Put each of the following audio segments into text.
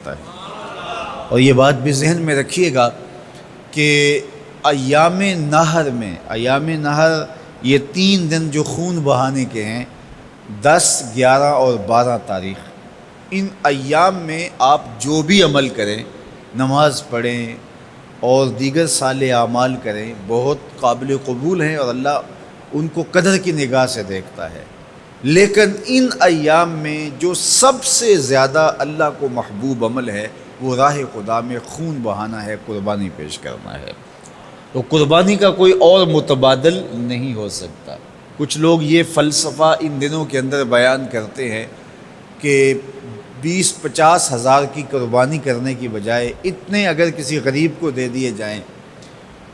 ہے۔ اور یہ بات بھی ذہن میں رکھیے گا کہ ایام نہر یہ 3 دن جو خون بہانے کے ہیں، 10، 11 اور 12 تاریخ، ان ایام میں آپ جو بھی عمل کریں، نماز پڑھیں اور دیگر صالح اعمال کریں، بہت قابل قبول ہیں اور اللہ ان کو قدر کی نگاہ سے دیکھتا ہے۔ لیکن ان ایام میں جو سب سے زیادہ اللہ کو محبوب عمل ہے وہ راہ خدا میں خون بہانا ہے، قربانی پیش کرنا ہے۔ تو قربانی کا کوئی اور متبادل نہیں ہو سکتا۔ کچھ لوگ یہ فلسفہ ان دنوں کے اندر بیان کرتے ہیں کہ 20-50 ہزار کی قربانی کرنے کی بجائے اتنے اگر کسی غریب کو دے دیے جائیں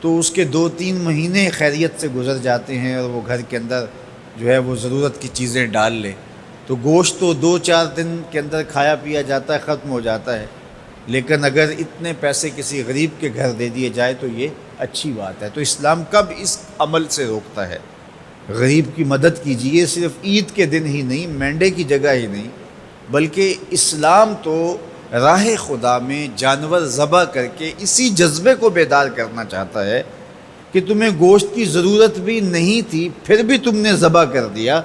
تو اس کے 2-3 مہینے خیریت سے گزر جاتے ہیں اور وہ گھر کے اندر جو ہے وہ ضرورت کی چیزیں ڈال لے، تو گوشت تو 2-4 دن کے اندر کھایا پیا جاتا ہے، ختم ہو جاتا ہے۔ لیکن اگر اتنے پیسے کسی غریب کے گھر دے دیے جائے تو یہ اچھی بات ہے۔ تو اسلام کب اس عمل سے روکتا ہے؟ غریب کی مدد کیجیے، صرف عید کے دن ہی نہیں، مینڈے کی جگہ ہی نہیں، بلکہ اسلام تو راہ خدا میں جانور ذبح کر کے اسی جذبے کو بیدار کرنا چاہتا ہے کہ تمہیں گوشت کی ضرورت بھی نہیں تھی، پھر بھی تم نے ذبح کر دیا،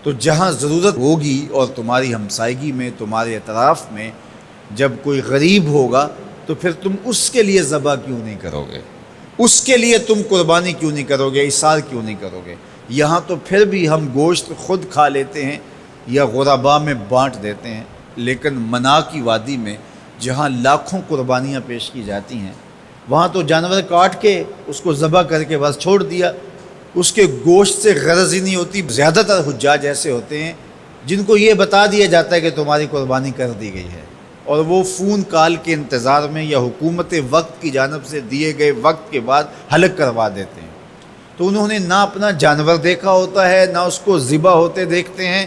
تو جہاں ضرورت ہوگی اور تمہاری ہمسائیگی میں، تمہارے اطراف میں جب کوئی غریب ہوگا تو پھر تم اس کے لیے ذبح کیوں نہیں کرو گے؟ اس کے لیے تم قربانی کیوں نہیں کرو گے؟ اِثار کیوں نہیں کرو گے؟ یہاں تو پھر بھی ہم گوشت خود کھا لیتے ہیں یا غرباء میں بانٹ دیتے ہیں، لیکن منا کی وادی میں جہاں لاکھوں قربانیاں پیش کی جاتی ہیں، وہاں تو جانور کاٹ کے اس کو ذبح کر کے بس چھوڑ دیا، اس کے گوشت سے غرض ہی نہیں ہوتی۔ زیادہ تر حجاج ایسے ہوتے ہیں جن کو یہ بتا دیا جاتا ہے کہ تمہاری قربانی کر دی گئی ہے، اور وہ فون کال کے انتظار میں یا حکومت وقت کی جانب سے دیے گئے وقت کے بعد حلق کروا دیتے ہیں۔ تو انہوں نے نہ اپنا جانور دیکھا ہوتا ہے، نہ اس کو ذبح ہوتے دیکھتے ہیں،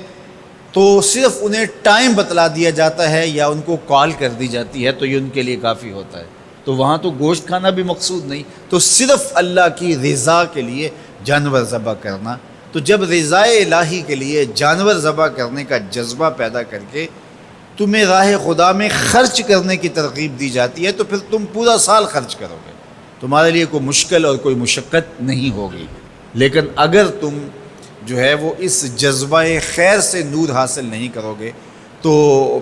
تو صرف انہیں ٹائم بتلا دیا جاتا ہے یا ان کو کال کر دی جاتی ہے تو یہ ان کے لیے کافی ہوتا ہے۔ تو وہاں تو گوشت کھانا بھی مقصود نہیں، تو صرف اللہ کی رضا کے لیے جانور ذبح کرنا۔ تو جب رضا الہی کے لیے جانور ذبح کرنے کا جذبہ پیدا کر کے تمہیں راہ خدا میں خرچ کرنے کی ترغیب دی جاتی ہے تو پھر تم پورا سال خرچ کرو گے، تمہارے لیے کوئی مشکل اور کوئی مشقت نہیں ہوگی۔ لیکن اگر تم جو ہے وہ اس جذبہ خیر سے نور حاصل نہیں کرو گے تو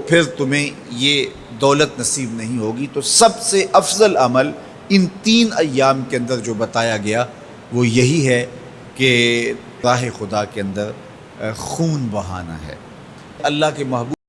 پھر تمہیں یہ دولت نصیب نہیں ہوگی۔ تو سب سے افضل عمل ان 3 ایام کے اندر جو بتایا گیا وہ یہی ہے کہ راہ خدا کے اندر خون بہانا ہے۔ اللہ کے محبوب